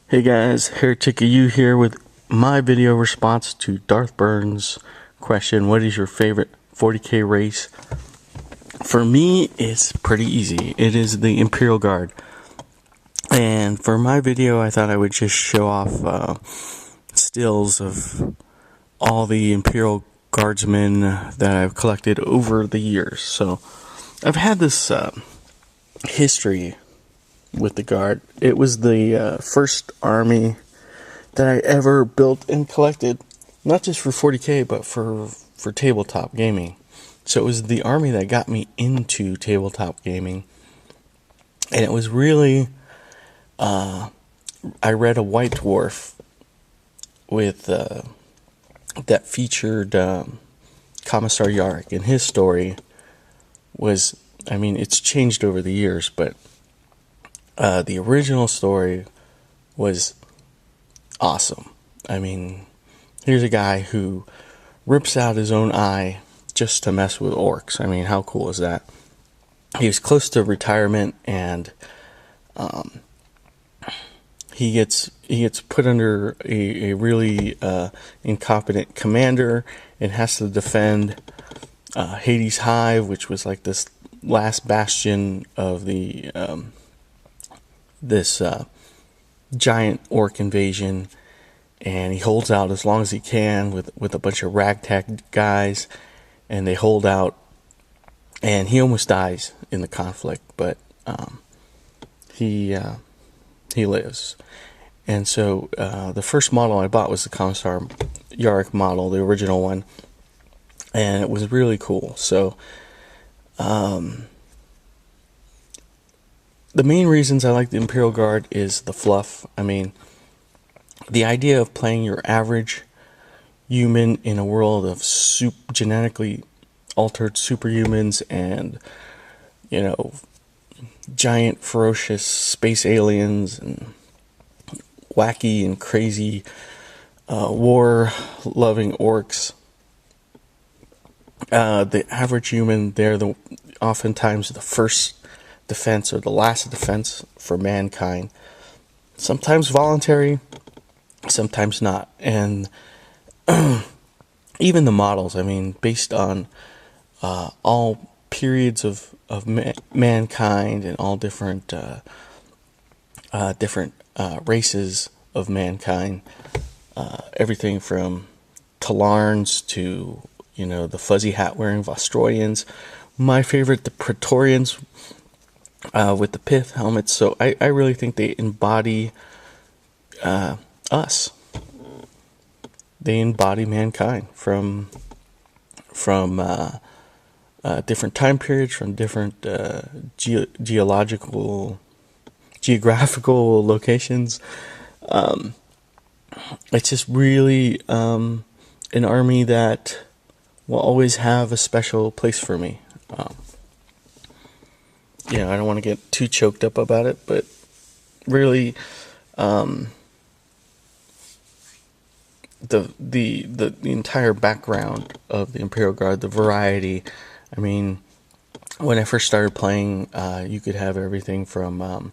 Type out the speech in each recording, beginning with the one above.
Hey guys, Heretic You here with my video response to Darthburn's question, what is your favorite 40k race? For me, it's pretty easy. It is the Imperial Guard. And for my video, I thought I would just show off stills of all the Imperial Guardsmen that I've collected over the years. So, I've had this history with the Guard. It was the first army that I ever built and collected, not just for 40k, but for tabletop gaming. So it was the army that got me into tabletop gaming, and it was really, I read a White Dwarf with that featured Commissar Yarrick, and his story was, I mean, it's changed over the years, but the original story was awesome. I mean, here's a guy who rips out his own eye just to mess with orcs. I mean, how cool is that? He was close to retirement, and he gets put under a really incompetent commander and has to defend Hades Hive, which was like this last bastion of the this giant orc invasion, and he holds out as long as he can with a bunch of ragtag guys, and they hold out, and he almost dies in the conflict, but he lives. And so the first model I bought was the Commissar Yarrick model, the original one, and it was really cool. So the main reasons I like the Imperial Guard is the fluff. I mean, the idea of playing your average human in a world of genetically altered superhumans and, you know, giant ferocious space aliens and wacky and crazy war-loving orcs. The average human, they're oftentimes the first defense or the last defense for mankind. Sometimes voluntary, sometimes not. And even the models, I mean, based on all periods of mankind and all different races of mankind, everything from Talarns to, you know, the fuzzy hat wearing Vostroyans. My favorite, the Praetorians, with the pith helmets. So I really think they embody us. They embody mankind from different time periods, from different geographical locations. It's just really an army that will always have a special place for me. I don't want to get too choked up about it, but really, the entire background of the Imperial Guard, the variety. I mean, when I first started playing, you could have everything from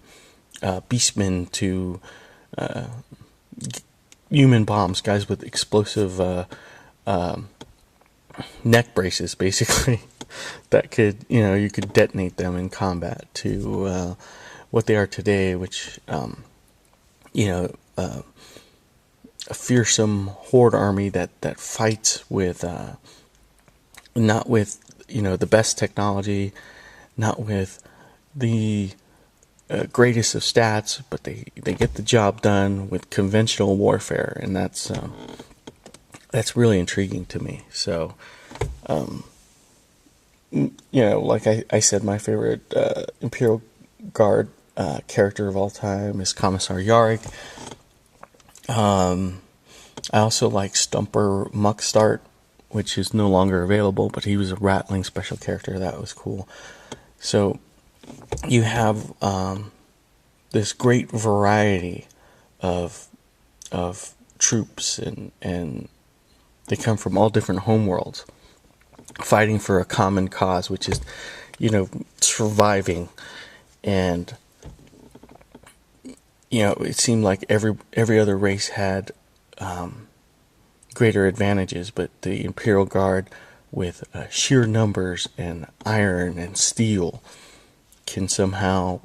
beastmen to human bombs, guys with explosive neck braces, basically. That could, you could detonate them in combat, to what they are today, which, a fearsome horde army that fights with, not with, the best technology, not with the greatest of stats, but they get the job done with conventional warfare, and that's really intriguing to me. So, like I said, my favorite Imperial Guard character of all time is Commissar Yarrick. I also like Stumper Muckstart, which is no longer available, but he was a rattling special character. That was cool. So you have this great variety of troops, and they come from all different homeworlds, fighting for a common cause, which is, surviving. And, it seemed like every other race had greater advantages, but the Imperial Guard, with sheer numbers and iron and steel, can somehow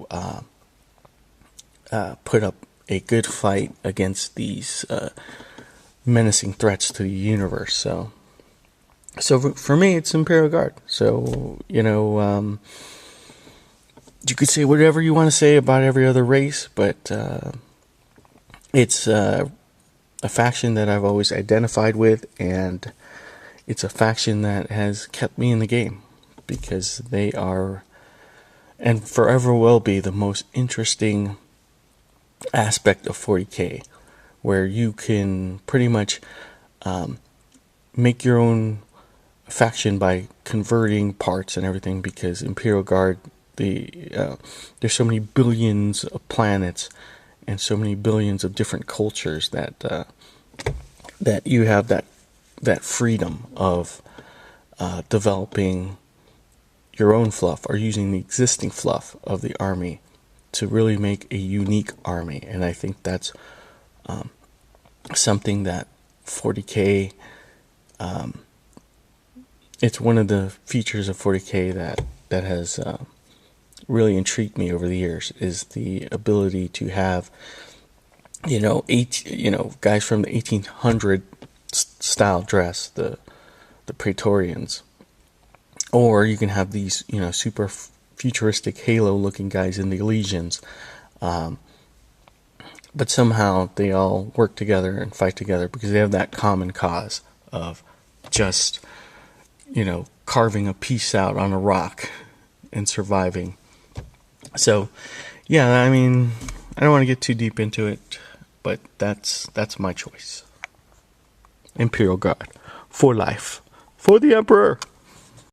put up a good fight against these menacing threats to the universe. So for me, it's Imperial Guard. So, you could say whatever you want to say about every other race, but it's a faction that I've always identified with, and it's a faction that has kept me in the game, because they are, and forever will be, the most interesting aspect of 40K, where you can pretty much make your own faction by converting parts and everything, because Imperial Guard, there's so many billions of planets and so many billions of different cultures that that you have that freedom of developing your own fluff, or using the existing fluff of the army to really make a unique army. And I think that's something that 40K, it's one of the features of 40K that has really intrigued me over the years, is the ability to have guys from the 1800 style dress, the Praetorians, or you can have these super futuristic Halo looking guys in the Legions, but somehow they all work together and fight together because they have that common cause of just carving a piece out on a rock and surviving. So yeah, I mean, I don't want to get too deep into it, but that's my choice. Imperial Guard for life, for the Emperor.